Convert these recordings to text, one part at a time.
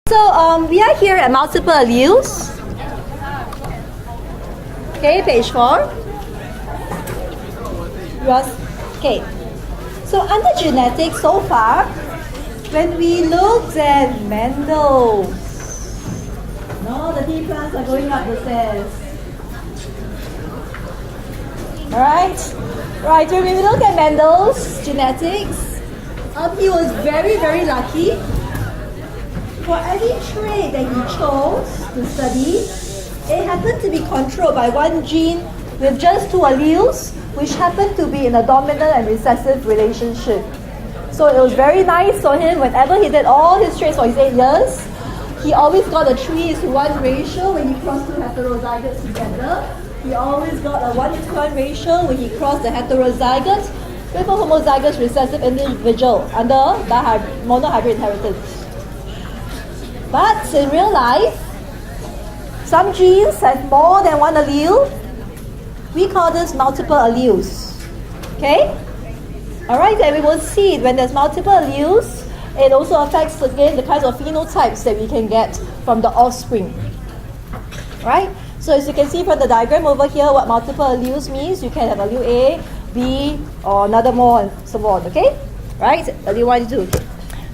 So we are here at multiple alleles. Okay, page 4. Okay. So under genetics so far, when we looked at Mendel's, no, the T plants are going up the stairs. Alright? Right, when we look at Mendel's genetics, he was very, very lucky. For any trait that he chose to study, it happened to be controlled by one gene with just 2 alleles, which happened to be in a dominant and recessive relationship. So it was very nice for him. Whenever he did all his traits for his 8 years, he always got a 3:1 ratio when he crossed 2 heterozygotes together. He always got a 1:1 ratio when he crossed the heterozygote with a homozygous recessive individual under the monohybrid inheritance. But in real life, some genes have more than 1 allele. We call this multiple alleles. Okay? Alright, and we will see when there's multiple alleles, it also affects again the kinds of phenotypes that we can get from the offspring. Right? So as you can see from the diagram over here, what multiple alleles means, you can have allele A, B, or another more and so on. Okay? Right? Allele 1, 2. Okay.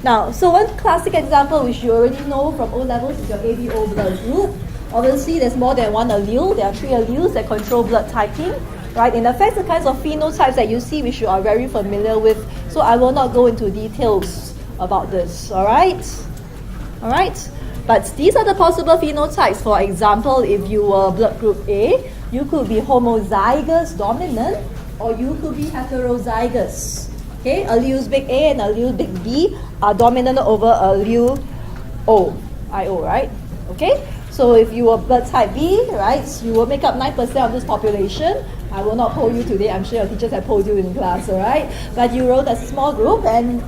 Now, so one classic example which you already know from O levels is your ABO blood group. Obviously, there's more than 1 allele. There are 3 alleles that control blood typing. Right? It affects the kinds of phenotypes that you see, which you are very familiar with. So I will not go into details about this. Alright? Alright? But these are the possible phenotypes. For example, if you were blood group A, you could be homozygous dominant, or you could be heterozygous. Okay, alleles big A and alleles big B are dominant over allele IO, right? Okay, so if you were blood type B, right, you will make up 9% of this population. I will not poll you today. I'm sure your teachers have polled you in class, all right? But you wrote as a small group, and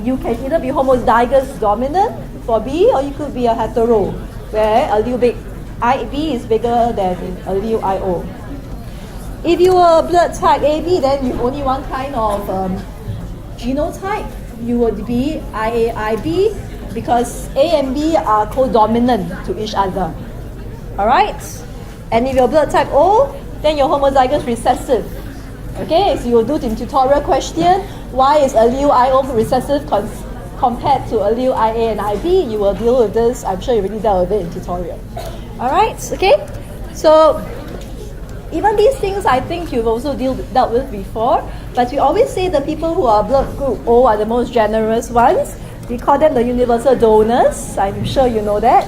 you can either be homozygous dominant for B, or you could be a hetero, where allele big IB is bigger than allele IO. If you were blood type AB, then you only one kind of genotype. You would be IAIB because A and B are co-dominant to each other. Alright? And if you're blood type O, then you're homozygous recessive. Okay, so you'll do the tutorial question, why is allele IO recessive compared to allele IA and IB? You will deal with this. I'm sure you already dealt with it in tutorial. Alright, okay? So even these things I think you've also dealt with before, but we always say the people who are blood group O are the most generous ones. We call them the universal donors. I'm sure you know that,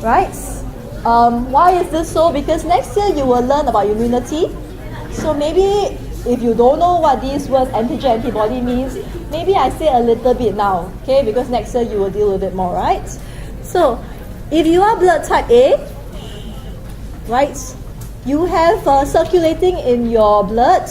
right? Why is this so? Because next year you will learn about immunity. So maybe if you don't know what these words antigen antibody means, maybe I say a little bit now, okay? Because next year you will deal with it more, right? So if you are blood type A, right, you have circulating in your blood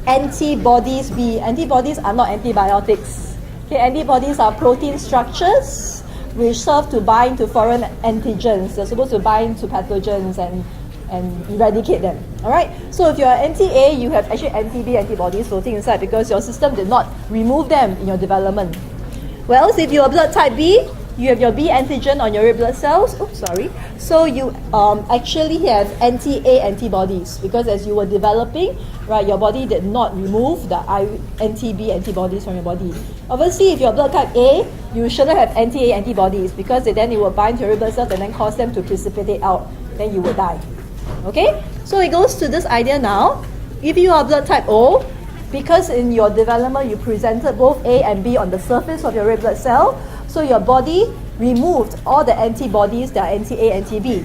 antibodies B. Antibodies are not antibiotics. Okay, antibodies are protein structures which serve to bind to foreign antigens. They're supposed to bind to pathogens and eradicate them. Alright? So if you're anti-A, you have actually anti-B antibodies floating inside because your system did not remove them in your development. Whereas if you're blood type B, you have your B antigen on your red blood cells. Oops, sorry. So you actually have anti-A antibodies because as you were developing, right, your body did not remove the anti-B antibodies from your body. Obviously, if you're blood type A, you shouldn't have anti-A antibodies because then it will bind to your red blood cells and then cause them to precipitate out. Then you will die. Okay? So it goes to this idea now. If you are blood type O, because in your development you presented both A and B on the surface of your red blood cell, so your body removed all the antibodies that are anti-A, anti-B.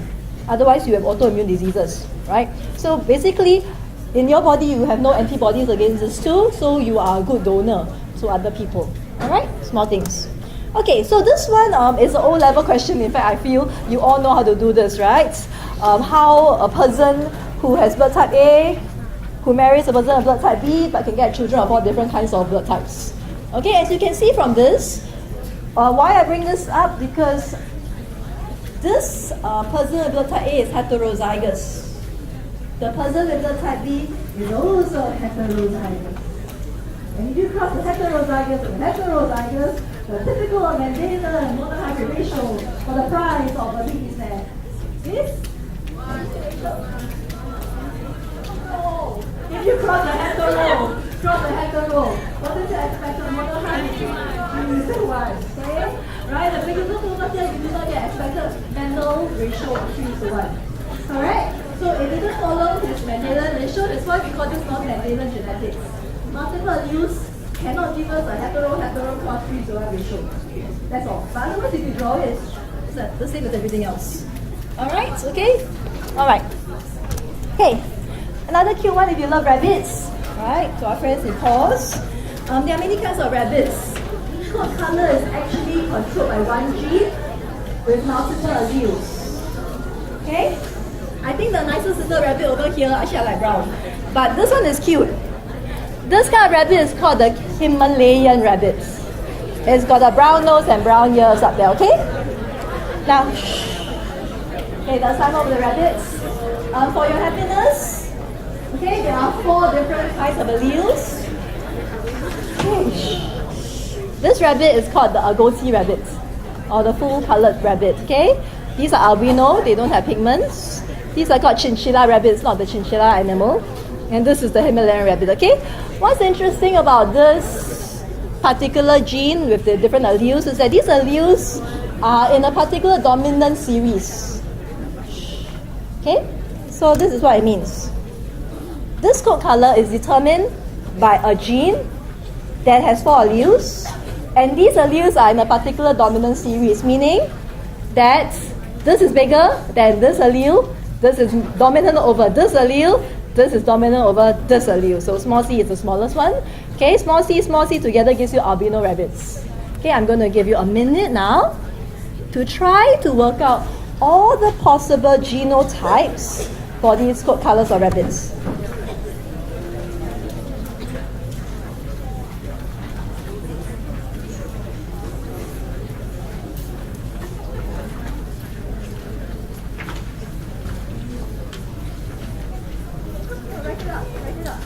Otherwise, you have autoimmune diseases, right? So basically, in your body, you have no antibodies against this too, so you are a good donor to other people. All right? Small things. Okay, so this one is an O-level question. In fact, I feel you all know how to do this, right? How a person who has blood type A, who marries a person of blood type B, but can get children of all different kinds of blood types. Okay, as you can see from this, why I bring this up? Because this person with blood type A is heterozygous. The person with blood type B is also heterozygous. And if you cross the heterozygous and heterozygous, The typical Mendelian monotypic ratio for the price of a big set is if you cross the hetero, what is the expected monotype? 3:1. Okay? Right? The bigger the over here, you do not get expected Mendel ratio of 3:1. Correct? So it didn't follow this Mendelian ratio. That's why we call this non-Mendelian genetics. Multiple alleles cannot give us a hetero cross 3:1 ratio. That's all. But otherwise, if you draw it, it's the same as everything else. Alright, okay? Alright. Okay. Another cute one if you love rabbits. Right? To our friends in pause. There are many kinds of rabbits. What color is actually controlled by one gene with multiple alleles. Okay? I think the nicest little rabbit over here, actually I like brown. But this one is cute. This kind of rabbit is called the Himalayan rabbit. It's got a brown nose and brown ears up there, okay? Now, okay, that's some of the rabbits. For your happiness, okay, there are 4 different kinds of alleles. This rabbit is called the agouti rabbit, or the full-colored rabbit, okay? These are albino, they don't have pigments. These are called chinchilla rabbits, not the chinchilla animal. And this is the Himalayan rabbit, okay? What's interesting about this particular gene with the different alleles is that these alleles are in a particular dominant series. Okay? So this is what it means. This coat color is determined by a gene that has 4 alleles, and these alleles are in a particular dominant series, meaning that this is bigger than this allele, this is dominant over this allele, this is dominant over this allele. So small c is the smallest one. Okay, small c together gives you albino rabbits. Okay, I'm going to give you a minute now to try to work out all the possible genotypes for these coat colors of rabbits. Write it up.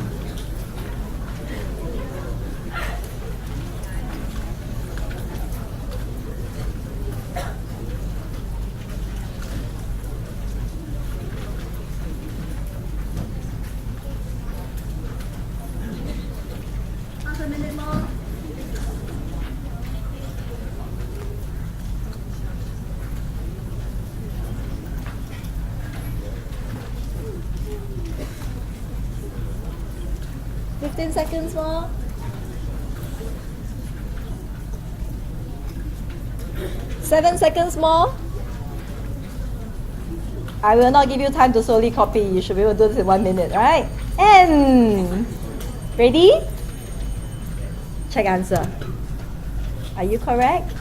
15 seconds more. Seven seconds more. I will not give you time to slowly copy. You should be able to do this in 1 minute, right? And ready? Check answer. Are you correct?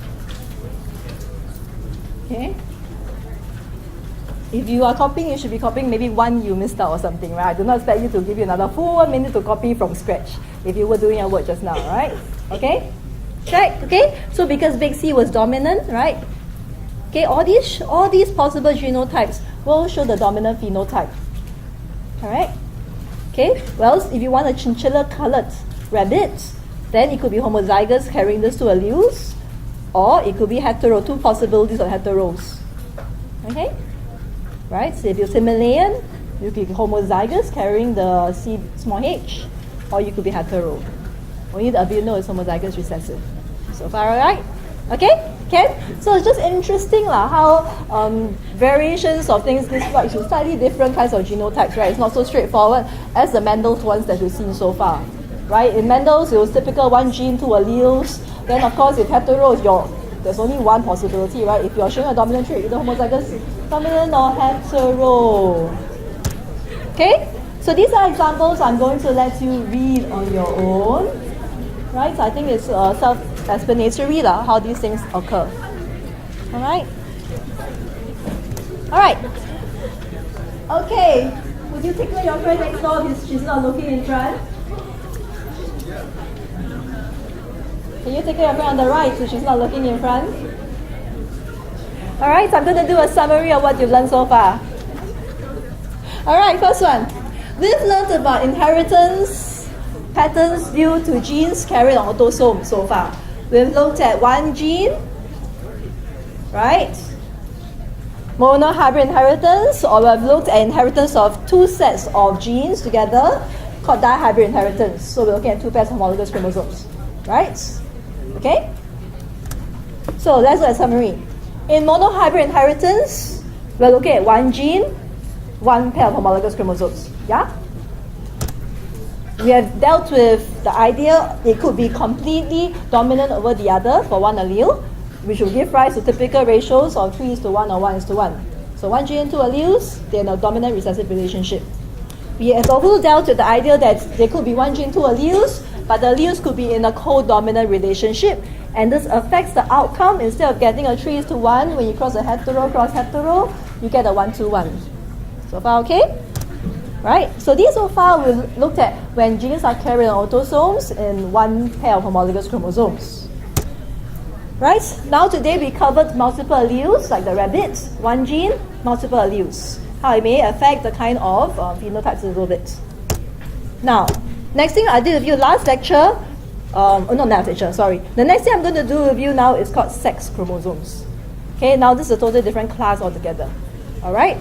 Okay. If you are copying, you should be copying maybe one you missed out or something, right? I do not expect you to give you another full 1 minute to copy from scratch if you were doing your work just now, right? Okay? Check, okay? So because big C was dominant, right? Okay, all these possible genotypes will show the dominant phenotype. Alright? Okay, well, if you want a chinchilla colored rabbit, then it could be homozygous carrying these 2 alleles, or it could be hetero, 2 possibilities of heteros. Okay? Right, so if you're Himalayan, you could be homozygous carrying the C small h, or you could be hetero. Only the albino is homozygous recessive. So far, alright? Okay? So it's just interesting how variations of things describe to slightly different kinds of genotypes, right? It's not so straightforward as the Mendel's ones that we've seen so far. Right? In Mendel's, it was typical 1 gene, 2 alleles. Then of course, if hetero is there's only one possibility, right? If you're showing a dominant trait, either homozygous, dominant or hetero. Okay? So these are examples I'm going to let you read on your own. Right? So I think it's self-explanatory how these things occur. Alright? Alright. Okay. Would you tickle your friend next door if she's not looking in front? Can you tickle your friend on the right so she's not looking in front? Alright, so I'm going to do a summary of what you've learned so far. Alright, first one. We've learned about inheritance patterns due to genes carried on autosomes so far. We've looked at one gene, right? Monohybrid inheritance, or we've looked at inheritance of two sets of genes together, called dihybrid inheritance. So we're looking at two pairs of homologous chromosomes, right? Okay? So let's look at summary. In monohybrid inheritance, we're looking at one gene, one pair of homologous chromosomes. Yeah? We have dealt with the idea it could be completely dominant over the other for one allele, which will give rise to typical ratios of 3:1 or 1:1. So one gene, two alleles, they're in a dominant recessive relationship. We have also dealt with the idea that there could be one gene, two alleles, but the alleles could be in a co-dominant relationship, and this affects the outcome. Instead of getting a 3:1, when you cross a hetero cross hetero, you get a 1:1. So far okay? Right? So these so far we've looked at when genes are carried on autosomes in one pair of homologous chromosomes. Right? Now today we covered multiple alleles, like the rabbit, one gene, multiple alleles. How it may affect the kind of phenotypes a little bit. Now, next thing I did with you last lecture, not last lecture, sorry. The next thing I'm going to do with you now is called sex chromosomes. Okay, now this is a totally different class altogether. Alright?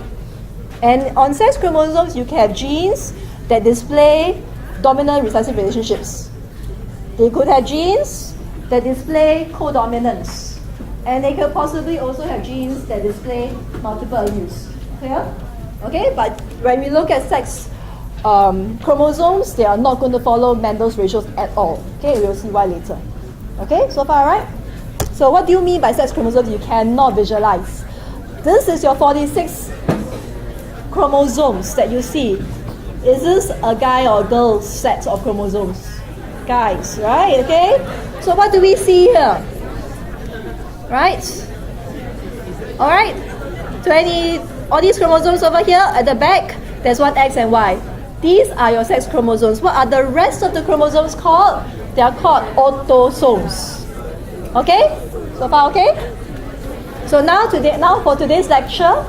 And on sex chromosomes, you can have genes that display dominant recessive relationships. They could have genes that display codominance. And they could possibly also have genes that display multiple alleles. Clear? Okay, but when we look at sex chromosomes, they are not going to follow Mendel's ratios at all. Okay, we'll see why later. Okay, so far, right? So what do you mean by sex chromosomes? You cannot visualize. This is your 46 chromosomes that you see. Is this a guy or girl set of chromosomes? Guys, right? Okay? So what do we see here? Right? Alright? All these chromosomes over here at the back, there's one X and Y. These are your sex chromosomes. What are the rest of the chromosomes called? They are called autosomes. Okay? So far okay? So now for today's lecture,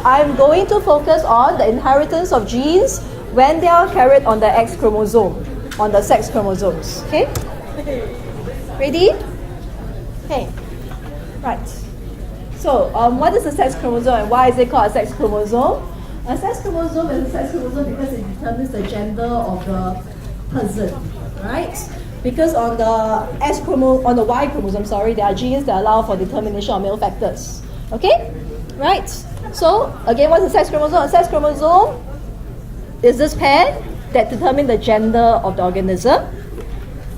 I'm going to focus on the inheritance of genes when they are carried on the X chromosome, on the sex chromosomes. Okay? Ready? Okay. Right. So, what is a sex chromosome and why is it called a sex chromosome? A sex chromosome is a sex chromosome because it determines the gender of the person, right? Because on the Y chromosome, there are genes that allow for determination of male factors. Okay? Right? So, again, what's a sex chromosome? A sex chromosome is this pair that determine the gender of the organism.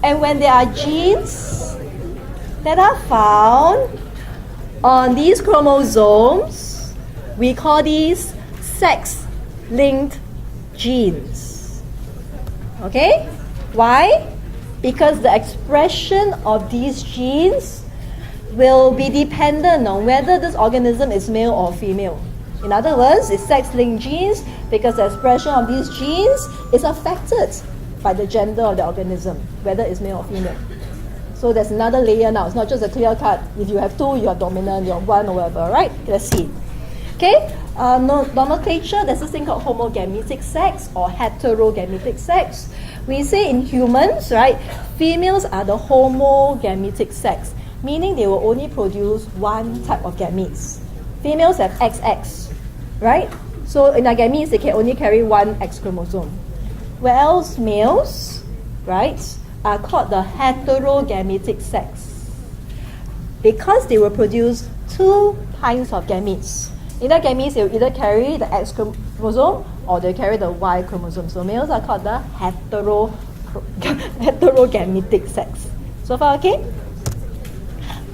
And when there are genes that are found on these chromosomes, we call these sex-linked genes. Okay? Why? Because the expression of these genes will be dependent on whether this organism is male or female. In other words, it's sex-linked genes because the expression of these genes is affected by the gender of the organism, whether it's male or female. So there's another layer now. It's not just a clear cut. If you have two, you're dominant, you're one, or whatever, right? Let's see. Okay? Nomenclature, there's this thing called homogametic sex or heterogametic sex. We say in humans, right, females are the homogametic sex, meaning they will only produce one type of gametes. Females have XX, right? So in their gametes, they can only carry one X chromosome. Whereas males, right, are called the heterogametic sex because they will produce two kinds of gametes. In their gametes, they will either carry the X chromosome or they carry the Y chromosome. So males are called the heterogametic sex. So far, okay?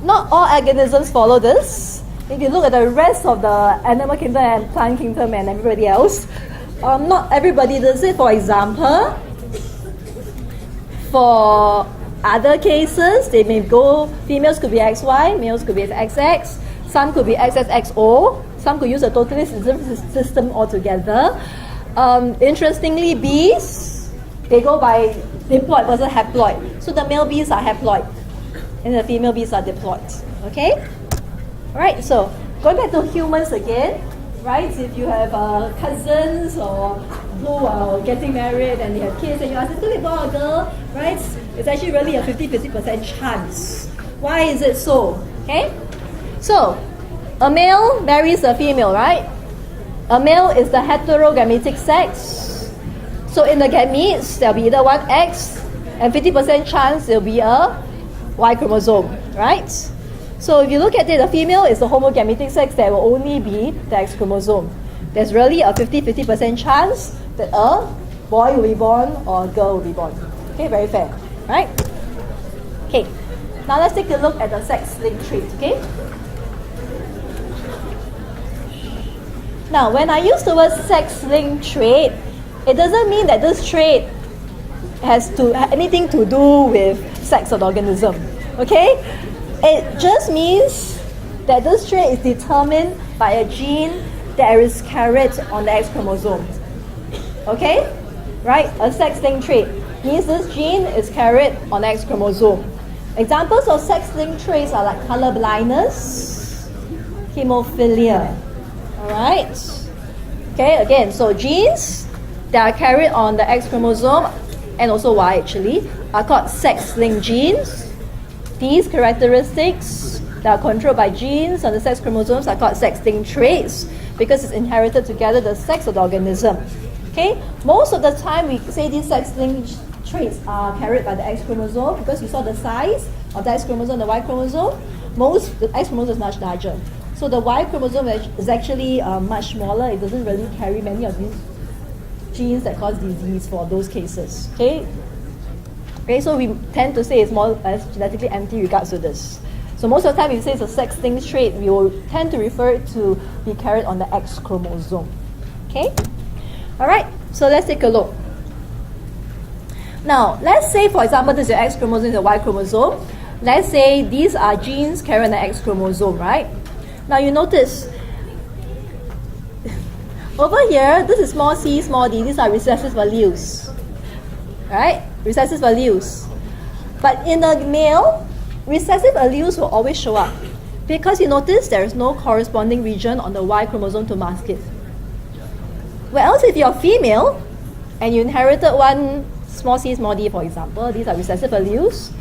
Not all organisms follow this. If you look at the rest of the animal kingdom and plant kingdom and everybody else, not everybody does it. For example, for other cases, they may go, females could be XY, males could be XX, some could be XXXO, some could use a totally system altogether. Interestingly, bees, they go by diploid versus haploid. So the male bees are haploid and the female bees are diploid. Okay? Alright, so going back to humans again, right? If you have cousins or who are getting married and they have kids and you ask, is it going to be a boy or girl, right? It's actually really a 50% chance. Why is it so? Okay? So, a male marries a female, right? A male is the heterogametic sex. So in the gametes, there'll be either one X and 50% chance there'll be a Y chromosome, right? So if you look at it, the female is the homogametic sex, there will only be the X chromosome. There's really a 50% chance that a boy will be born or a girl will be born. Okay, very fair, right? Okay, now let's take a look at the sex-linked trait, okay? Now, when I use the word sex-linked trait, it doesn't mean that this trait has anything to do with sex of the organism, okay? It just means that this trait is determined by a gene that is carried on the X chromosome, okay? Right? A sex-linked trait means this gene is carried on the X chromosome. Examples of sex-linked traits are like color blindness, hemophilia. Alright? Okay, again, so genes that are carried on the X chromosome and also Y actually are called sex-linked genes. These characteristics that are controlled by genes on the sex chromosomes are called sex-linked traits because it's inherited together the sex of the organism. Okay? Most of the time we say these sex-linked traits are carried by the X chromosome because you saw the size of the X chromosome and the Y chromosome. The X chromosome is much larger. So the Y chromosome is actually much smaller. It doesn't really carry many of these genes that cause disease for those cases. Okay? Okay, so we tend to say it's more genetically empty regards to this. So most of the time if you say it's a sex-linked trait, we will tend to refer it to be carried on the X chromosome. Okay? Alright, so let's take a look. Now, let's say for example this is your X chromosome, this is the Y chromosome. Let's say these are genes carried on the X chromosome, right? Now you notice, over here, this is small c, small d, these are recessive alleles. Right? Recessive alleles. But in the male, recessive alleles will always show up. Because you notice there is no corresponding region on the Y chromosome to mask it. Whereas if you're female, and you inherited one small c, small d, for example, these are recessive alleles,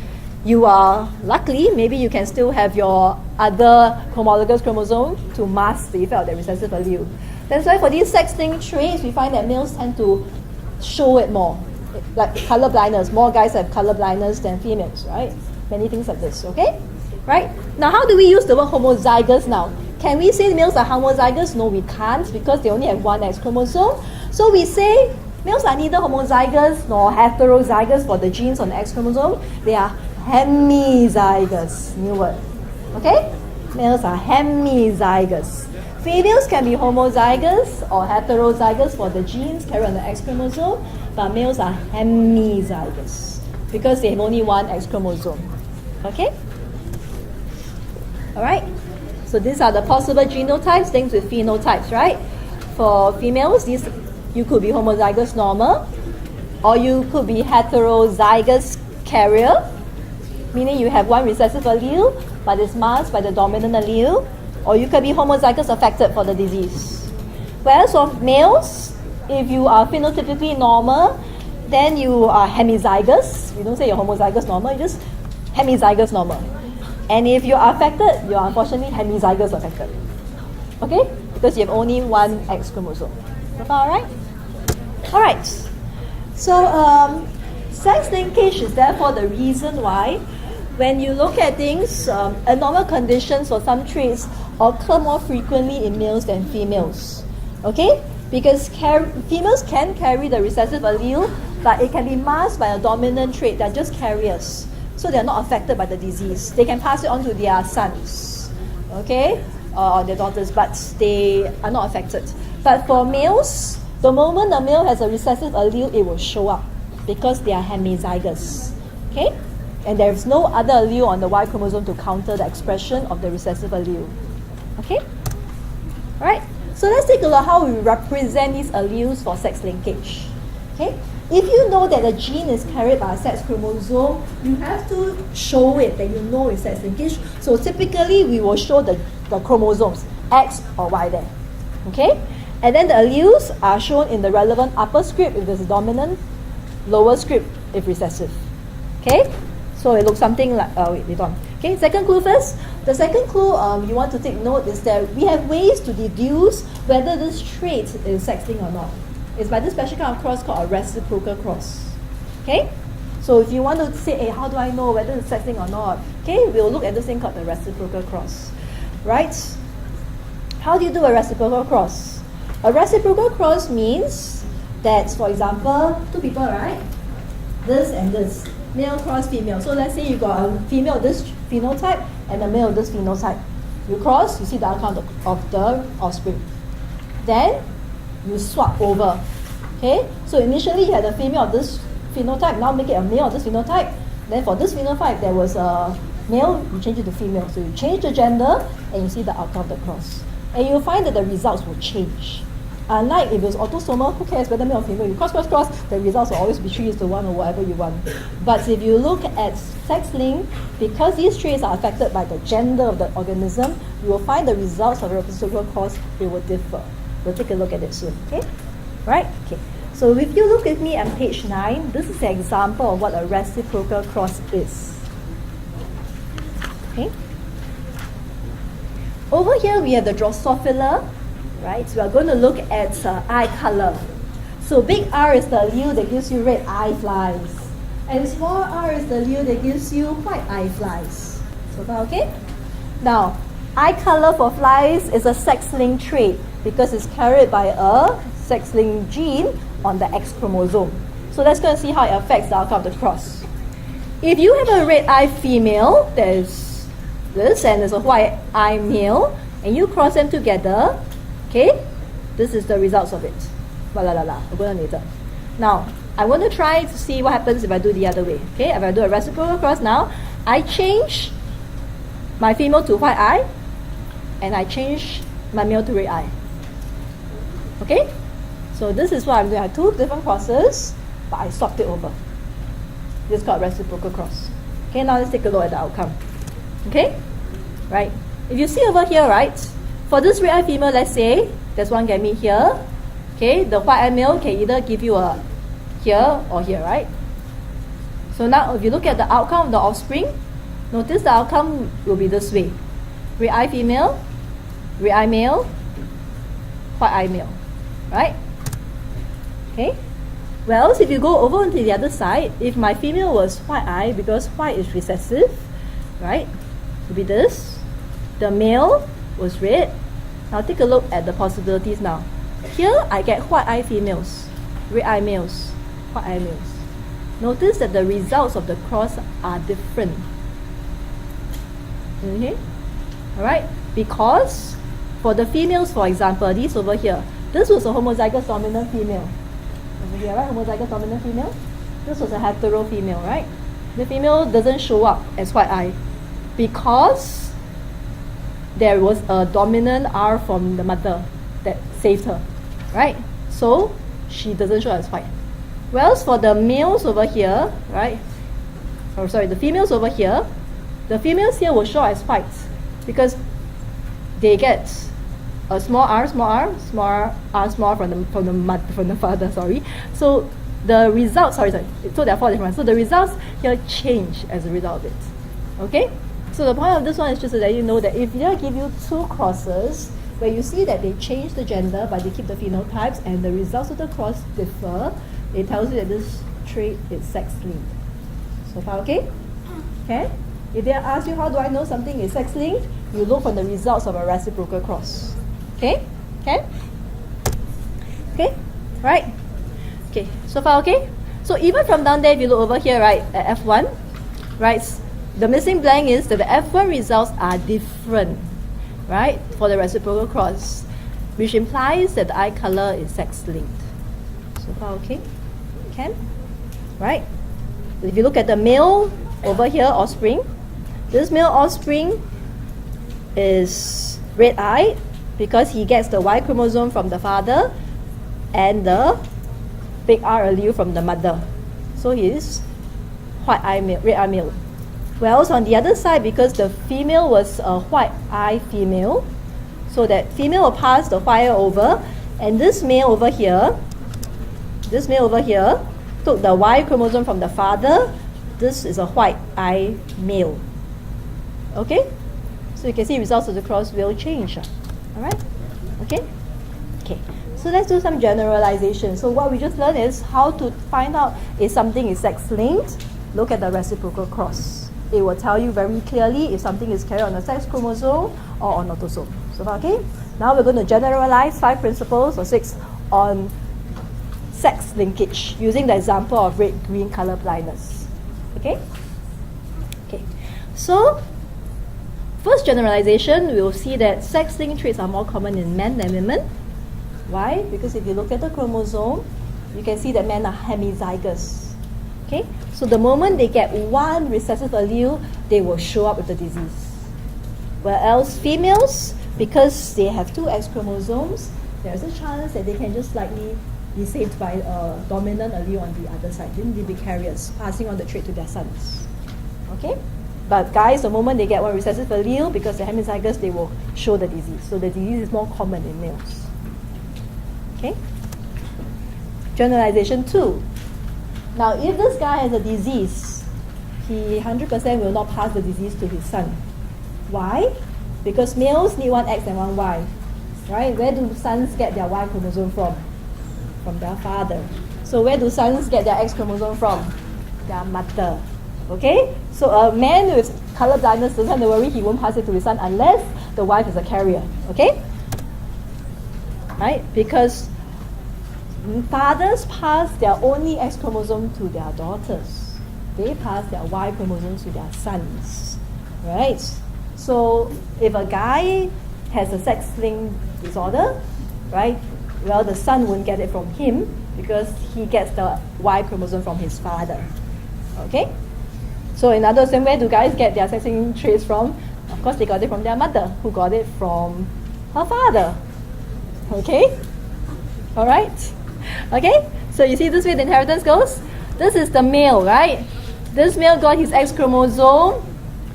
you are luckily, maybe you can still have your other homologous chromosome to mask the effect of the recessive allele. That's why for these sex-linked traits, we find that males tend to show it more. Like color blindness, more guys have color blindness than females, right? Many things like this, okay? Right? Now, how do we use the word homozygous now? Can we say males are homozygous? No, we can't because they only have one X chromosome. So we say males are neither homozygous nor heterozygous for the genes on the X chromosome. They are hemizygous, new word. Okay? Males are hemizygous. Females can be homozygous or heterozygous for the genes carried on the X chromosome, but males are hemizygous because they have only one X chromosome. Okay? Alright? So these are the possible genotypes, things with phenotypes, right? For females, you could be homozygous normal, or you could be heterozygous carrier, meaning you have one recessive allele, but it's masked by the dominant allele, or you could be homozygous affected for the disease. Whereas for males, if you are phenotypically normal, then you are hemizygous. You don't say you're homozygous normal, you just hemizygous normal. And if you are affected, you are unfortunately hemizygous affected. Okay? Because you have only one X chromosome. So far, alright? Alright. So, sex linkage is therefore the reason why when you look at things, abnormal conditions for some traits occur more frequently in males than females. Okay? Because females can carry the recessive allele, but it can be masked by a dominant trait. They're just carriers. So they're not affected by the disease. They can pass it on to their sons, okay? Or their daughters, but they are not affected. But for males, the moment a male has a recessive allele, it will show up because they are hemizygous, okay? And there's no other allele on the Y chromosome to counter the expression of the recessive allele, okay? Alright, so let's take a look how we represent these alleles for sex linkage, okay? If you know that a gene is carried by a sex chromosome, you have to show it that you know it's sex linkage. So typically, we will show the chromosomes, X or Y there. Okay? And then the alleles are shown in the relevant upper script if it's dominant, lower script if recessive. Okay? So it looks something like, wait on. Okay, second clue first. The second clue you want to take note is that we have ways to deduce whether this trait is sex-linked or not. It's by this special kind of cross called a reciprocal cross. Okay? So if you want to say, hey, how do I know whether it's sex-linked or not? Okay, we'll look at this thing called the reciprocal cross. Right? How do you do a reciprocal cross? A reciprocal cross means that, for example, two people, right? This and this. Male cross female. So let's say you got a female of this phenotype and a male of this phenotype. You cross, you see the outcome of the offspring. Then you swap over. Okay? So initially you had a female of this phenotype, now make it a male of this phenotype. Then for this phenotype there was a male, you change it to female. So you change the gender and you see the outcome of the cross. And you'll find that the results will change. Unlike if it's autosomal, who cares whether male or female? You cross, the results will always be 3:1 or whatever you want. But if you look at sex-linked, because these traits are affected by the gender of the organism, you will find the results of a reciprocal cross, it will differ. We'll take a look at it soon, okay? Right? Okay. So if you look with me on page 9, this is an example of what a reciprocal cross is. Okay? Over here we have the Drosophila. Right, so we are going to look at eye color. So big R is the allele that gives you red eye flies, and small r is the allele that gives you white eye flies. So far okay? Now, eye color for flies is a sex-linked trait because it's carried by a sex-linked gene on the X chromosome. So let's go and see how it affects the outcome of the cross. If you have a red eye female, there's this, and there's a white eye male, and you cross them together, okay, this is the results of it. We're going to later. Now, I want to try to see what happens if I do the other way. Okay, if I do a reciprocal cross now, I change my female to white eye, and I change my male to red eye. Okay, so this is what I'm doing. I have two different crosses, but I swapped it over. This is called reciprocal cross. Okay, now let's take a look at the outcome. Okay, right. If you see over here, right, for this red eye female, let's say there's one gamete here. Okay, the white eye male can either give you a here or here, right? So now if you look at the outcome of the offspring, notice the outcome will be this way. Red eye female, red eye male, white eye male, right? Okay. Well, if you go over onto the other side, if my female was white eye, because white is recessive, right? It will be this. The male was red. Now take a look at the possibilities now. Here I get white eye females, red eye males, white eye males. Notice that the results of the cross are different. Okay? Alright? Because for the females, for example, these over here, this was a homozygous dominant female. Over here, right? Homozygous dominant female. This was a hetero female, right? The female doesn't show up as white eye because there was a dominant R from the mother that saved her, right? So she doesn't show as white. Whereas for the males over here, right? Oh, sorry, the females over here, the females here will show as white because they get a small r from the father. Sorry. So the results, so there are four different ones. So the results here change as a result of it. Okay. So the point of this one is just to let you know that if they give you two crosses where you see that they change the gender but they keep the phenotypes and the results of the cross differ, it tells you that this trait is sex-linked. So far okay? Okay? If they ask you how do I know something is sex-linked, you look for the results of a reciprocal cross. Okay? Okay? Okay? Right? Okay, so far okay? So even from down there, if you look over here, right, at F1, right, the missing blank is that the F1 results are different, right, for the reciprocal cross, which implies that the eye color is sex-linked. So far okay? Can? Right? If you look at the male over here, offspring, this male offspring is red-eyed because he gets the Y chromosome from the father and the big R allele from the mother. So he is white eye male, red eye male. Whereas on the other side, because the female was a white eye female, so that female will pass the white eye over, And this male over here took the Y chromosome from the father. This is a white eye male. Okay? So you can see results of the cross will change. Alright? Okay? Okay. So let's do some generalization. So what we just learned is how to find out if something is sex-linked. Look at the reciprocal cross. It will tell you very clearly if something is carried on a sex chromosome or on autosome. So far, okay? Now we're going to generalize 5 principles or 6 on sex linkage using the example of red-green color blindness. Okay? Okay. So, first generalization, we will see that sex-linked traits are more common in men than women. Why? Because if you look at the chromosome, you can see that men are hemizygous. Okay? So the moment they get one recessive allele, they will show up with the disease. Whereas females, because they have 2 X chromosomes, there's a chance that they can just slightly be saved by a dominant allele on the other side. Then they'll be carriers, passing on the trait to their sons. Okay? But guys, the moment they get one recessive allele, because they're hemizygous, they will show the disease. So the disease is more common in males. Okay? Generalization 2. Now, if this guy has a disease, he 100% will not pass the disease to his son. Why? Because males need one X and one Y. Right? Where do sons get their Y chromosome from? From their father. So where do sons get their X chromosome from? Their mother. Okay? So a man with color blindness doesn't have to worry, he won't pass it to his son unless the wife is a carrier. Okay? Right? Because fathers pass their only X chromosome to their daughters. They pass their Y chromosomes to their sons. Right? So if a guy has a sex-linked disorder, right, well, the son won't get it from him because he gets the Y chromosome from his father. Okay? So in other words, where do guys get their sex-linked traits from? Of course, they got it from their mother, who got it from her father. Okay? Alright? Okay? So you see this way the inheritance goes? This is the male, right? This male got his X chromosome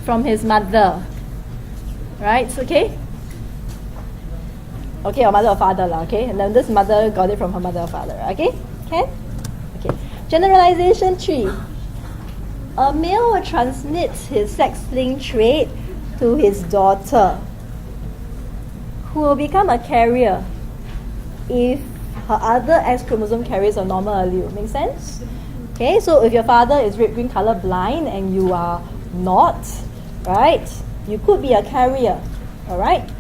from his mother. Right? Okay? Okay, or mother or father lah, okay? And then this mother got it from her mother or father, okay? Okay? Okay. Generalization 3. A male will transmit his sex-linked trait to his daughter, who will become a carrier if her other X chromosome carries a normal allele. Make sense? Okay, so if your father is red-green color blind and you are not, right? You could be a carrier, alright?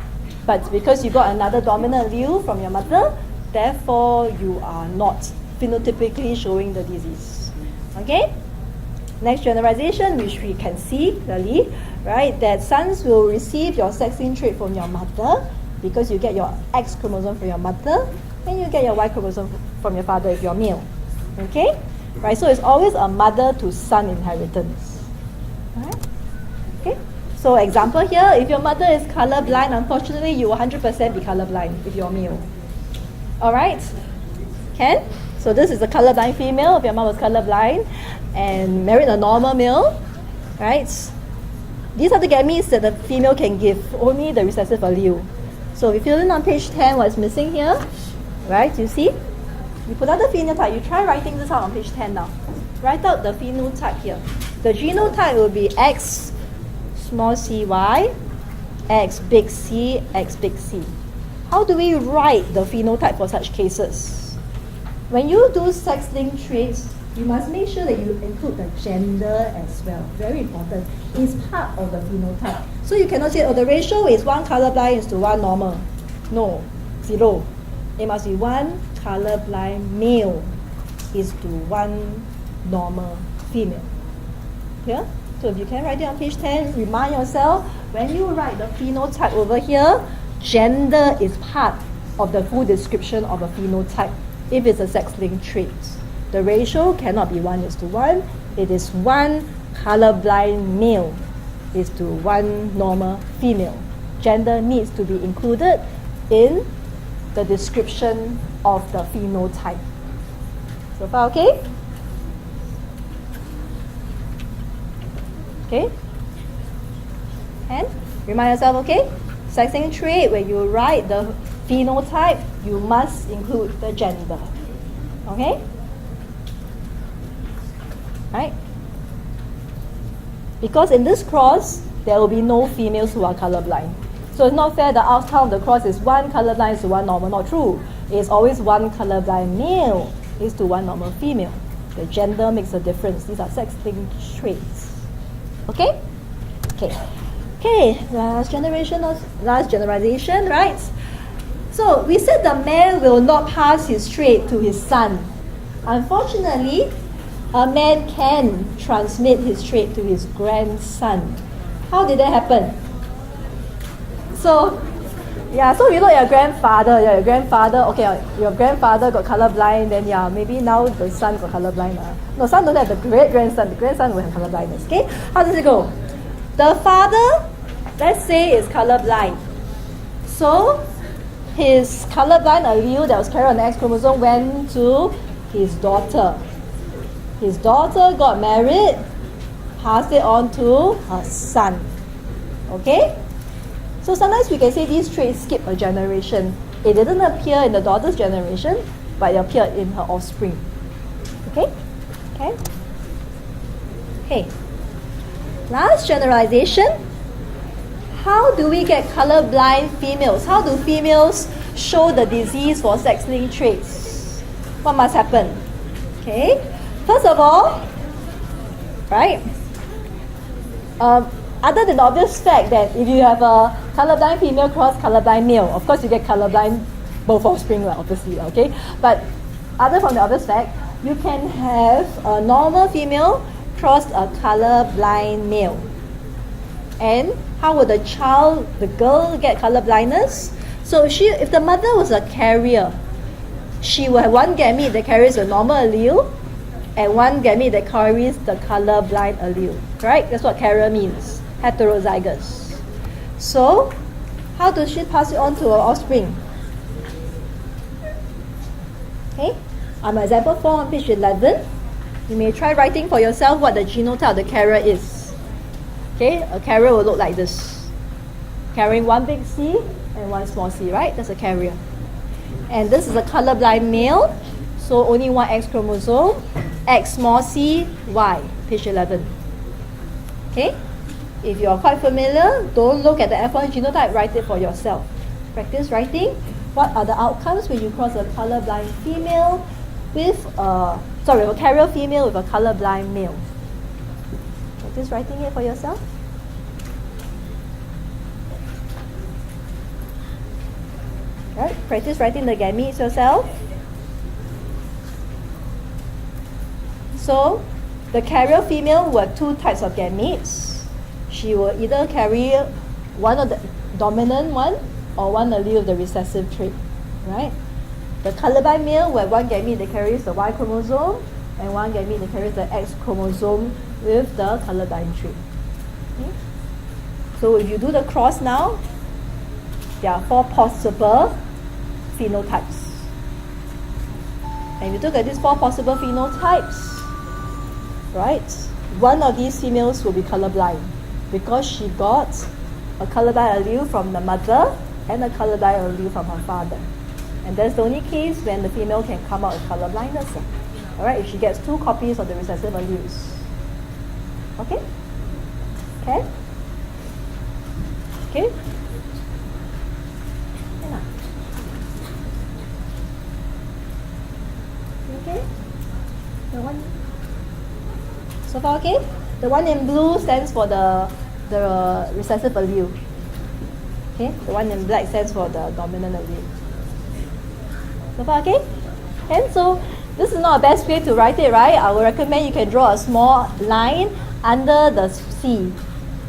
But because you got another dominant allele from your mother, therefore you are not phenotypically showing the disease. Okay? Next generalization, which we can see clearly, right? That sons will receive your sex-linked trait from your mother because you get your X chromosome from your mother and you get your Y chromosome from your father if you're male. Okay? Right? So it's always a mother to son inheritance. Alright? Okay? So example here, if your mother is colorblind, unfortunately you will 100% be colorblind if you're male. Alright? Can? So this is a colorblind female, if your mom was colorblind and married a normal male. Right? These are the gametes that the female can give, only the recessive allele. So if you fill in on page 10 what's missing here, right, you see? You put out the phenotype, you try writing this out on page 10 now. Write out the phenotype here. The genotype will be X small cy, X big C, X big C. How do we write the phenotype for such cases? When you do sex-linked traits, you must make sure that you include the gender as well. Very important. It's part of the phenotype. So you cannot say, oh, the ratio is 1 colorblind is to 1 normal. No, 0. It must be 1 colorblind male is to 1 normal female. Clear? So if you can write it on page 10, remind yourself, when you write the phenotype over here, gender is part of the full description of a phenotype if it's a sex-linked trait. The ratio cannot be 1:1. It is 1 colorblind male is to 1 normal female. Gender needs to be included in the description of the phenotype. So far, okay? Okay? And remind yourself, okay? Sex-linked trait, when you write the phenotype, you must include the gender. Okay? Right? Because in this cross, there will be no females who are colorblind. So it's not fair the outcome of the cross is one colorblind to one normal. Not true. It's always one colorblind male is to one normal female. The gender makes a difference. These are sex-linked traits. Okay? Okay. Okay, last generalization, right? So we said the man will not pass his trait to his son. Unfortunately, a man can transmit his trait to his grandson. How did that happen? So you look at your grandfather, okay, your grandfather got colorblind, then maybe now the son got colorblind. No, son don't have the great-grandson, the grandson will have colorblindness, okay? How does it go? The father, let's say, is colorblind. So, his colorblind allele that was carried on the X chromosome went to his daughter. His daughter got married, passed it on to her son. Okay? So sometimes we can say these traits skip a generation. It didn't appear in the daughter's generation, but it appeared in her offspring. Okay? Okay? Okay. Last generalization. How do we get colorblind females? How do females show the disease for sex-linked traits? What must happen? Okay? First of all, right? Other than the obvious fact that if you have a colorblind female cross colorblind male, of course you get colorblind both offspring, obviously, okay? But other from the obvious fact, you can have a normal female cross a colorblind male. And how would the girl get colorblindness? So if the mother was a carrier, she will have one gamete that carries a normal allele and one gamete that carries the colorblind allele, right? That's what carrier means, heterozygous. So, how does she pass it on to her offspring? Okay, on example 4 on page 11, you may try writing for yourself what the genotype of the carrier is. Okay, a carrier will look like this, carrying one big C and one small c, right? That's a carrier. And this is a colorblind male, so only one X chromosome, X small c, Y, page 11. Okay? If you're quite familiar, don't look at the F1 genotype, write it for yourself. Practice writing. What are the outcomes when you cross a colorblind female with a carrier female with a colorblind male? Practice writing it for yourself. Right? Practice writing the gametes yourself. So, the carrier female will have two types of gametes. She will either carry one of the dominant one or one allele of the recessive trait, right? The colorblind male will have one gamete that carries the Y chromosome and one gamete that carries the X chromosome with the colorblind trait. Okay? So if you do the cross now, there are 4 possible phenotypes. And if you look at these 4 possible phenotypes, right, one of these females will be colorblind because she got a colorblind allele from the mother and a colorblind allele from her father. And that's the only case when the female can come out with colorblindness. Alright, if she gets 2 copies of the recessive alleles. Okay? Okay? Okay? Okay? The one so far okay? The one in blue stands for the recessive allele. Okay? The one in black stands for the dominant allele. So far okay? And so this is not the best way to write it, right? I would recommend you can draw a small line under the C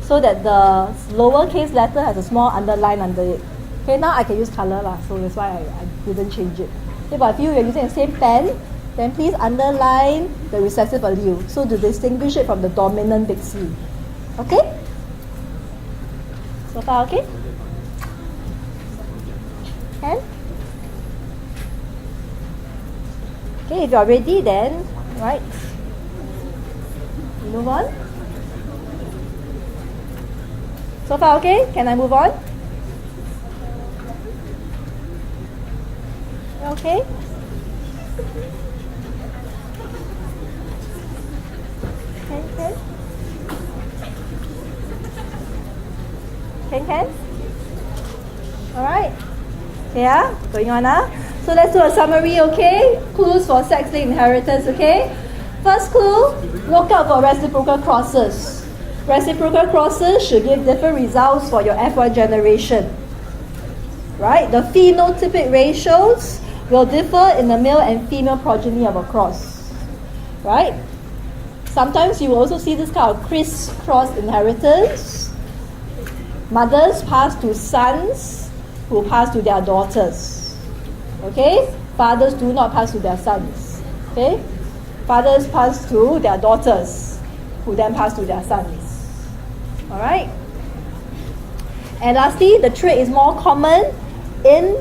so that the lowercase letter has a small underline under it. Okay, now I can use color so that's why I didn't change it. Okay, but if you're using the same pen, then please underline the recessive allele so to distinguish it from the dominant big C. Okay? So far okay? Can? Okay, if you're ready then, right, we move on. So far okay? Can I move on? Okay? Can? Can? Alright. Yeah, going on now. So let's do a summary, okay? Clues for sex-linked inheritance, okay? First clue, look out for reciprocal crosses. Reciprocal crosses should give different results for your F1 generation. Right? The phenotypic ratios will differ in the male and female progeny of a cross. Right? Sometimes you will also see this kind of criss-cross inheritance. Mothers pass to sons who pass to their daughters. Okay? Fathers do not pass to their sons. Okay? Fathers pass to their daughters, who then pass to their sons. Alright? And lastly, the trait is more common in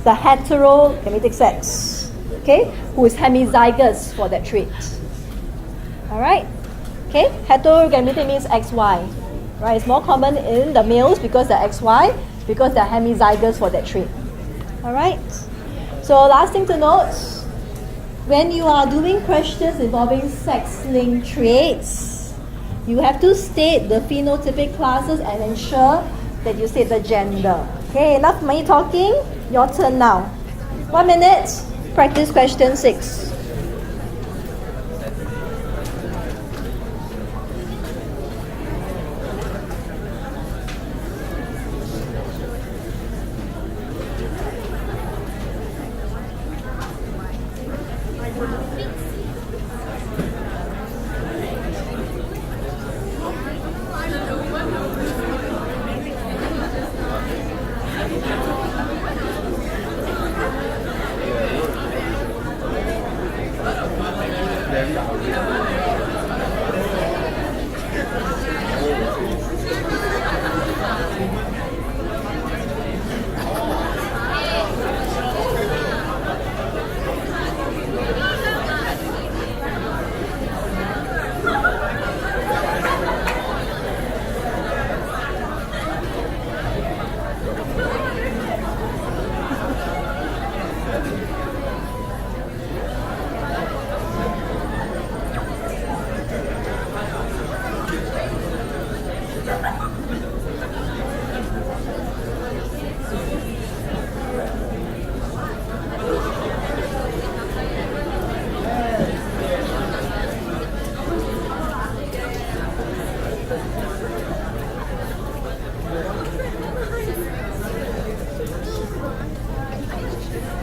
the heterogametic sex. Okay? Who is hemizygous for that trait. Alright? Okay? Heterogametic means XY. Right? It's more common in the males because they're XY, because they're hemizygous for that trait. Alright? So last thing to note, when you are doing questions involving sex-linked traits, you have to state the phenotypic classes and ensure that you state the gender. Okay, enough me talking. Your turn now. 1 minute. Practice question 6.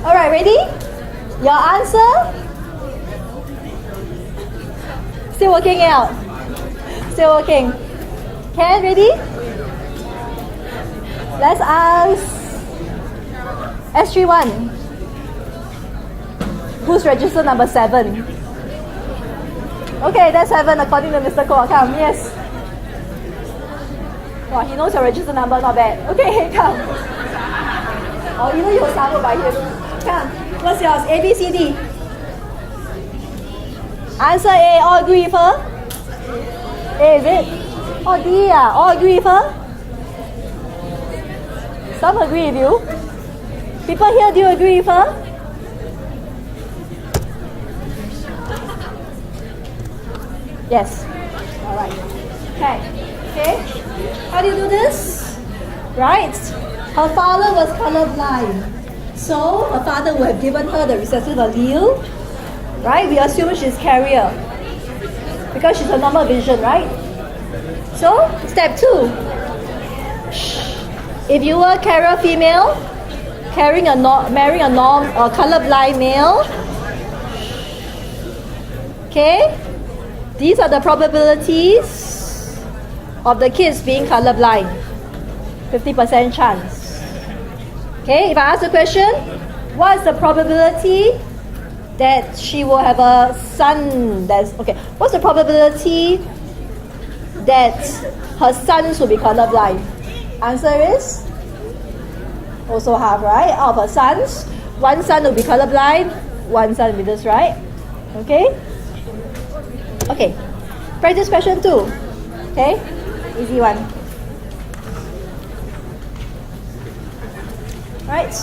Alright, ready? Your answer? Still working out. Still working. Can, ready? Let's ask S31. Who's register number 7? Okay, that's 7 according to Mr. Koh. Come, yes. Wow, he knows your register number, not bad. Okay, come. Or even you sample by him. Come. What's yours? A, B, C, D. Answer A. All agree with her? A, is it? Oh, D. All agree with her? Some agree with you. People here, do you agree with her? Yes. Alright. Okay. Okay. How do you do this? Right. Her father was colorblind. So her father would have given her the recessive allele. Right? We assume she's carrier. Because she's a normal vision, right? So, step 2. If you were a carrier female, marrying a colorblind male, okay? These are the probabilities of the kids being colorblind. 50% chance. Okay, if I ask the question, what is the probability that she will have a son that's, okay, what's the probability that her sons will be colorblind? Answer is also half, right? Out of her sons, one son will be colorblind, one son will be this, right? Okay? Okay. Practice question 2. Okay? Easy one. Right?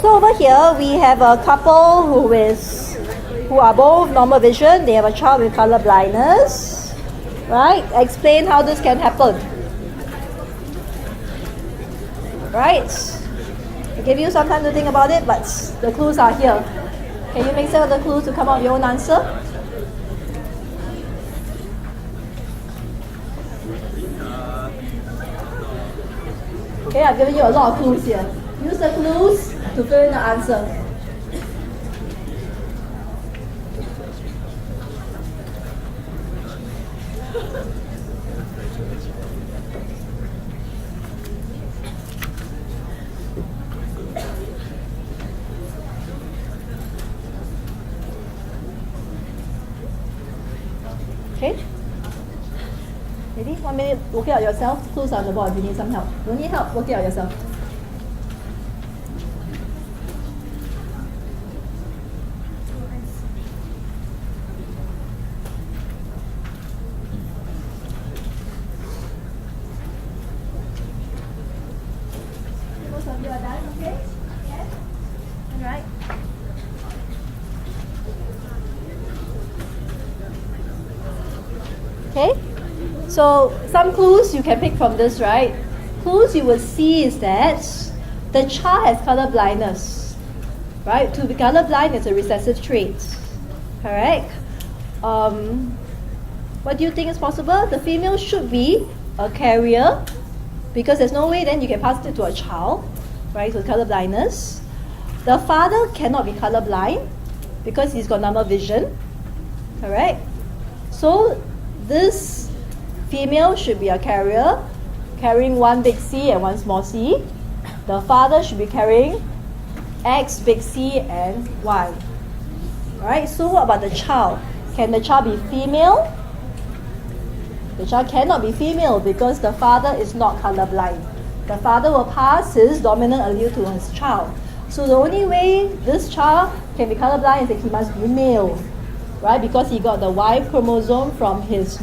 So over here we have a couple who are both normal vision. They have a child with color blindness. Right? Explain how this can happen. Right? I give you some time to think about it, but the clues are here. Can you make sense of the clues to come up with your own answer? Okay, I've given you a lot of clues here. Use the clues to fill in the answer. Okay? Ready? 1 minute, work it out yourself. Clues on the board if you need some help. Don't need help, work it out yourself. Most of you are done, okay? Yes? Alright. Okay? So some clues you can pick from this, right? Clues you will see is that the child has color blindness, right? To be colorblind is a recessive trait, correct? What do you think is possible? The female should be a carrier because there's no way then you can pass it to a child, right? So color blindness. The father cannot be colorblind because he's got normal vision, correct? So this female should be a carrier, carrying one big C and one small c. The father should be carrying X, big C, and Y. Alright, so what about the child? Can the child be female? The child cannot be female because the father is not colorblind. The father will pass his dominant allele to his child. So the only way this child can be colorblind is that he must be male, right? Because he got the Y chromosome from his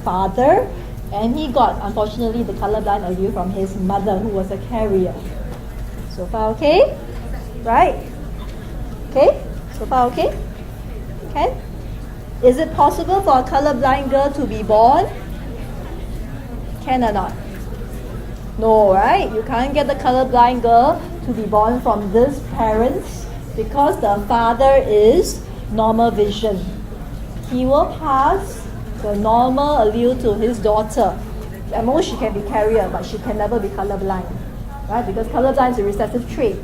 father, and he got, unfortunately, the colorblind allele from his mother, who was a carrier. So far, okay? Right? Okay? So far, okay? Okay? Is it possible for a colorblind girl to be born? Can or not? No, right? You can't get the colorblind girl to be born from this parents because the father is normal vision. He will pass the normal allele to his daughter. At most she can be carrier, but she can never be colorblind, right? Because colorblind is a recessive trait.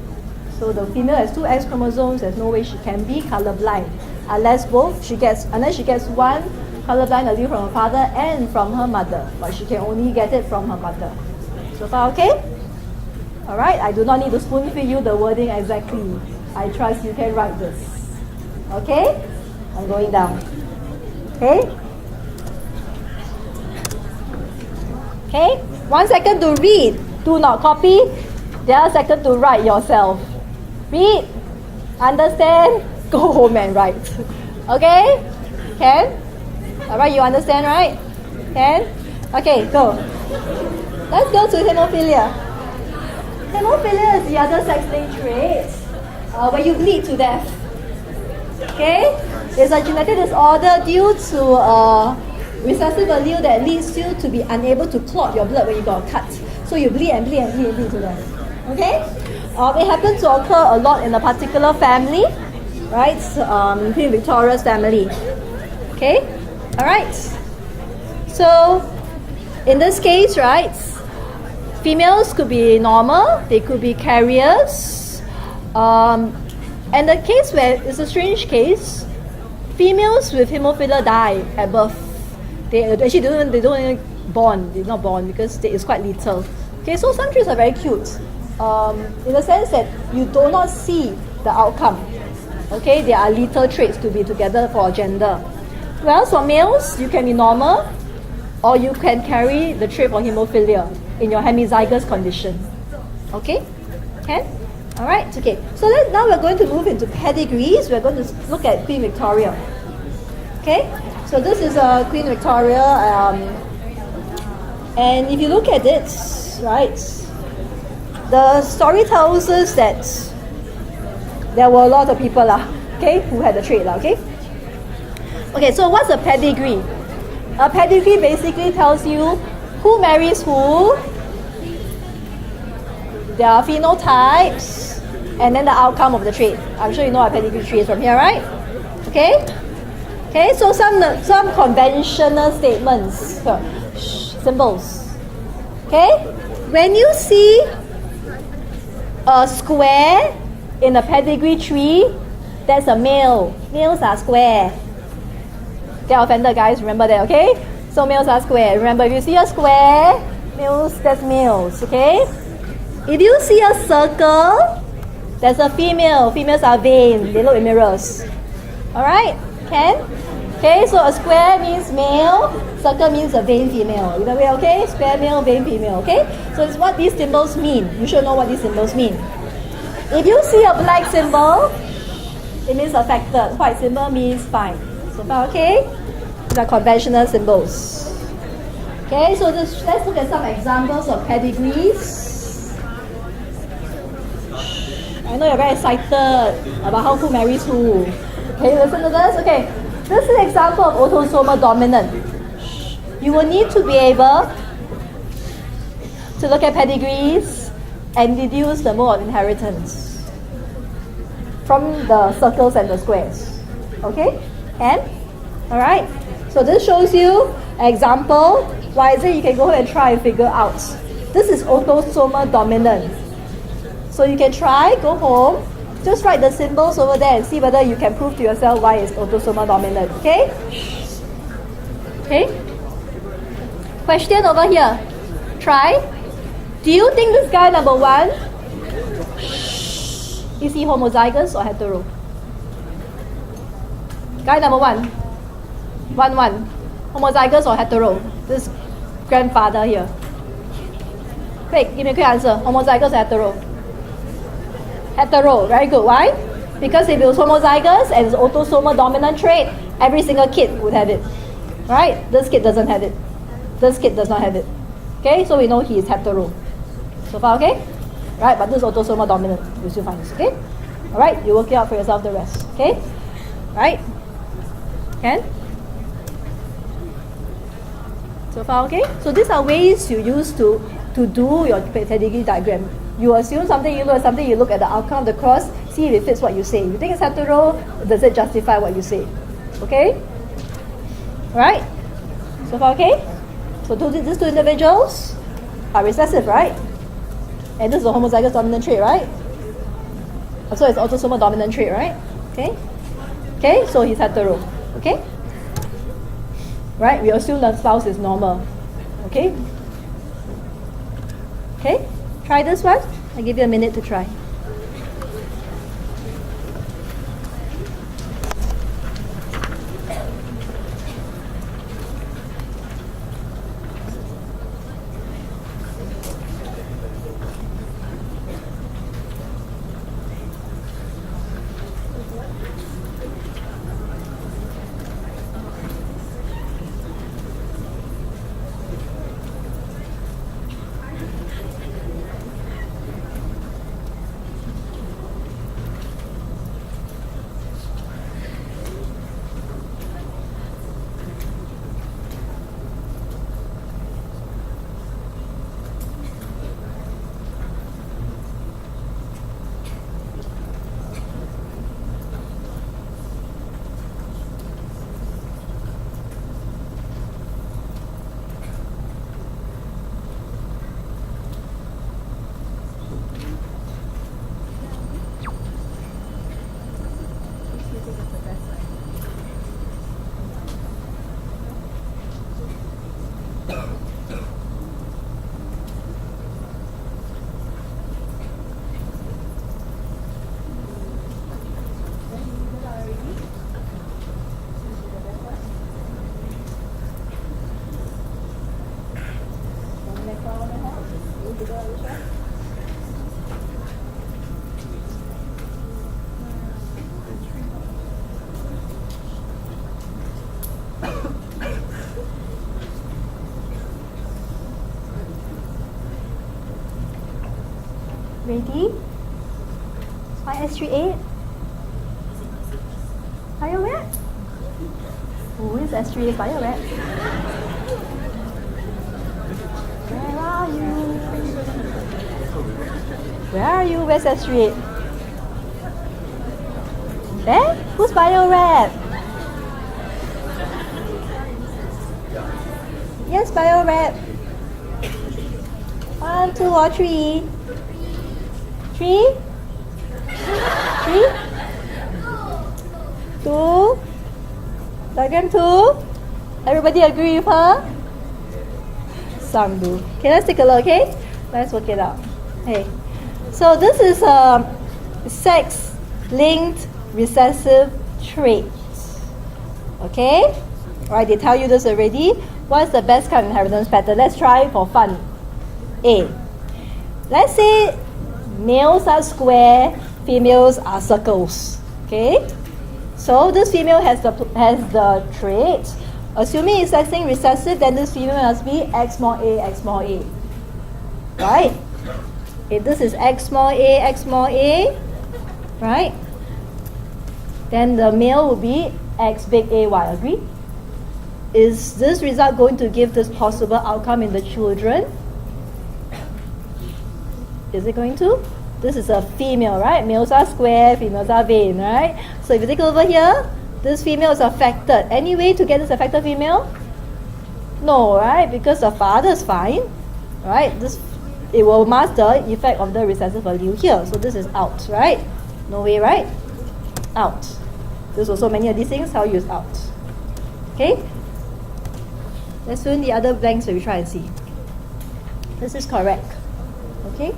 So the female has two X chromosomes. There's no way she can be colorblind unless she gets one colorblind allele from her father and from her mother, but she can only get it from her mother. So far, okay? All right. I do not need to spoon feed you the wording exactly. I trust you can write this. Okay? I'm going down. Okay? Okay? 1 second to read. Do not copy. The other second to write yourself. Read. Understand. Go home and write. Okay? Can? Alright, you understand, right? Can? Okay, go. Let's go to hemophilia. Hemophilia is the other sex-linked trait where you bleed to death. Okay? It's a genetic disorder due to a recessive allele that leads you to be unable to clot your blood when you got a cut. So you bleed and bleed and bleed and bleed to death. Okay? It happens to occur a lot in a particular family, right? Queen Victoria's family. Okay? Alright. So, in this case, right, females could be normal, they could be carriers. And the case where it's a strange case, females with hemophilia die at birth. They don't even born. They're not born because it's quite little. Okay, so some traits are very cute. In the sense that you do not see the outcome. Okay, there are lethal traits to be together for gender. Whereas for males, you can be normal, or you can carry the trait for hemophilia in your hemizygous condition. Okay? Can? Alright, okay. So now we're going to move into pedigrees. We're going to look at Queen Victoria. Okay? So this is Queen Victoria. And if you look at it, right, the story tells us that There were a lot of people okay, who had the trait okay? Okay, so what's a pedigree? A pedigree basically tells you who marries who, their phenotypes, and then the outcome of the trait. I'm sure you know our pedigree tree is from here, right? Okay? Okay, so some conventional statements, symbols. Okay? When you see a square in a pedigree tree, that's a male. Males are square. Get offended, guys, remember that, okay? So males are square. Remember, if you see a square, males, that's males, okay? If you see a circle, that's a female. Females are vain. They look in mirrors. Alright? Can? Okay, so a square means male, circle means a vain female. Either way, okay? Square male, vain female, okay? So it's what these symbols mean. You should know what these symbols mean. If you see a black symbol, it means affected. White symbol means fine. So far, okay? These are conventional symbols. Okay, so let's look at some examples of pedigrees. I know you're very excited about how who marries who. Okay, listen to this. Okay, this is an example of autosomal dominant. You will need to be able to look at pedigrees and deduce the mode of inheritance from the circles and the squares. Okay? And? Alright? So this shows you an example. Why is it you can go ahead and try and figure out. This is autosomal dominant. So you can try, go home, just write the symbols over there and see whether you can prove to yourself why it's autosomal dominant. Okay? Okay? Question over here. Try. Do you think this guy number 1, is he homozygous or hetero? Guy number 1. 1. Homozygous or hetero? This grandfather here. Quick, give me a quick answer. Homozygous or hetero? Hetero, very good. Why? Because if it was homozygous and it's autosomal dominant trait, every single kid would have it. Right? This kid doesn't have it. This kid does not have it. Okay, so we know he is hetero. So far, okay? Right, but this is autosomal dominant. You still find this, okay? Alright, you work it out for yourself the rest. Okay? Right? Can? So far, okay? So these are ways you use to do your pedigree diagram. You assume something, you look at something, you look at the outcome of the cross, see if it fits what you say. You think it's hetero, does it justify what you say? Okay? Right? So far, okay? So these two individuals are recessive, right? And this is a homozygous dominant trait, right? So it's autosomal dominant trait, right? Okay? Okay, so he's hetero. Okay? Right? We assume the spouse is normal. Okay? Okay? Try this one. I'll give you a minute to try. Ready? 5S38. Bio rat? Who is S3 bio rat? Where are you? Where are you? Where's S3? There? Who's bio rat? Yes, bio rat. 1, 2, or 3? 3? 3? 2? Diagram 2? Everybody agree with her? Some do. Okay, let's take a look, okay? Let's work it out. Hey. So this is a sex-linked recessive trait. Okay? Alright, they tell you this already. What's the best kind of inheritance pattern? Let's try it for fun. A. Let's say males are square, females are circles. Okay? So this female has the trait. Assuming it's sex-linked recessive, then this female must be X small a, X small a. Right? If this is X small a, right? Then the male will be X big AY. Agree? Is this result going to give this possible outcome in the children? Is it going to? This is a female, right? Males are square, females are vain, right? So if you take over here, this female is affected. Any way to get this affected female? No, right? Because the father is fine, right? It will mask the effect of the recessive allele here. So this is out, right? No way, right? Out. There's also many of these things, how you use out. Okay? Let's fill in the other blanks so we try and see. This is correct. Okay?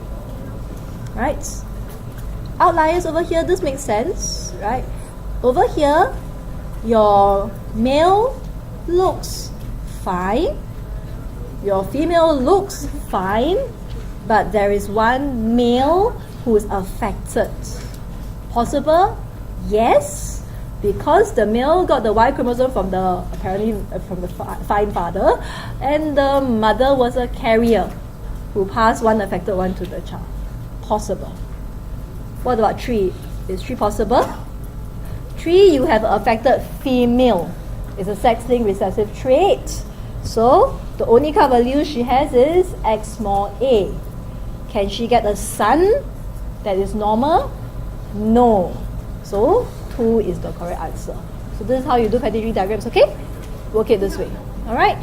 Right? Outliers over here, this makes sense, right? Over here, your male looks fine. Your female looks fine. But there is one male who is affected. Possible? Yes. Because the male got the Y chromosome from the fine father, and the mother was a carrier who passed one affected one to the child. Possible. What about 3? Is 3 possible? 3, you have affected female. It's a sex-linked recessive trait. So the only kind of allele she has is X small a. Can she get a son that is normal? No. So 2 is the correct answer. So this is how you do pedigree diagrams, okay? Work it this way. Alright?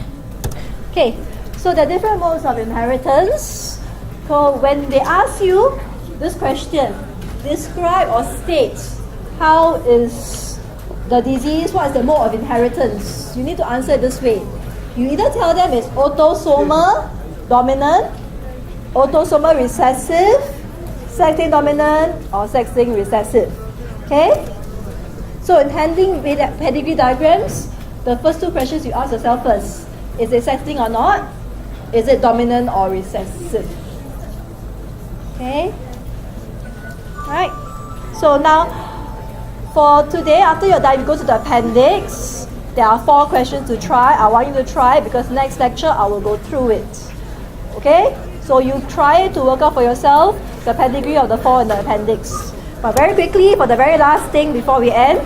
Okay, so the different modes of inheritance. So when they ask you this question, describe or state how is the disease, what is the mode of inheritance, you need to answer it this way. You either tell them it's autosomal dominant, autosomal recessive, sex-linked dominant, or sex-linked recessive. Okay? So in handling pedigree diagrams, the first 2 questions you ask yourself first. Is it sex-linked or not? Is it dominant or recessive? Okay? Alright. So now, for today, after you're done, you go to the appendix. There are 4 questions to try. I want you to try because next lecture I will go through it. Okay? So you try to work out for yourself the pedigree of the 4 in the appendix. But very quickly, for the very last thing before we end,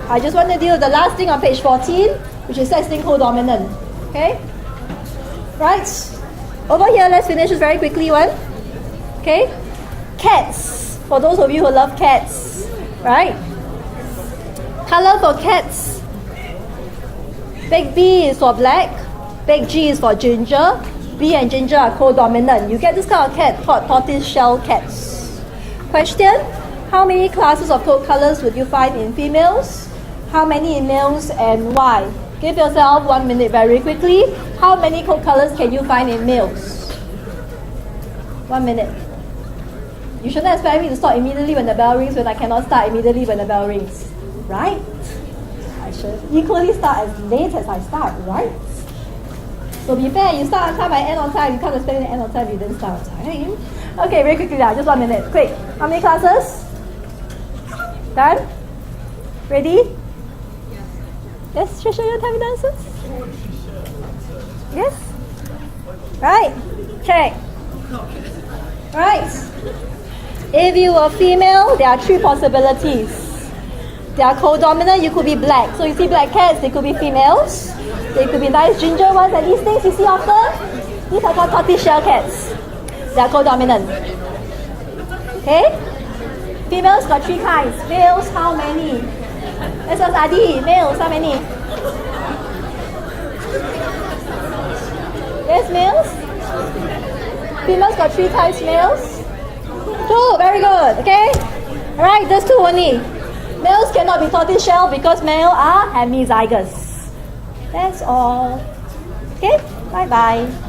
I just want to deal with the last thing on page 14, which is sex-linked codominant. Okay? Right? Over here, let's finish this very quickly one. Okay? Cats. For those of you who love cats. Right? Color for cats. Big B is for black. Big G is for ginger. B and ginger are codominant. You get this kind of cat called tortoiseshell cats. Question: how many classes of coat colors would you find in females? How many in males and why? Give yourself 1 minute very quickly. How many coat colors can you find in males? 1 minute. You shouldn't expect me to stop immediately when the bell rings when I cannot start immediately when the bell rings. Right? I should equally start as late as I start, right? So be fair, you start on time, I end on time. You can't expect me to end on time if you didn't start on time. Okay, very quickly now, just 1 minute. Quick. How many classes? Done? Ready? Yes, Trisha, you have the answers? Yes? Right. Check. Right. If you were female, there are 3 possibilities. They are co-dominant, you could be black. So you see black cats, they could be females. They could be nice ginger ones, and these things you see often, these are called tortoiseshell cats. They are co-dominant. Okay? Females got 3 kinds. Males, how many? Let's ask Adi. Males, how many? Yes, males? Females got 3 types, males? 2, very good, okay? Alright, there's 2 only. Males cannot be tortoiseshell because males are hemizygous. That's all. Okay, bye-bye.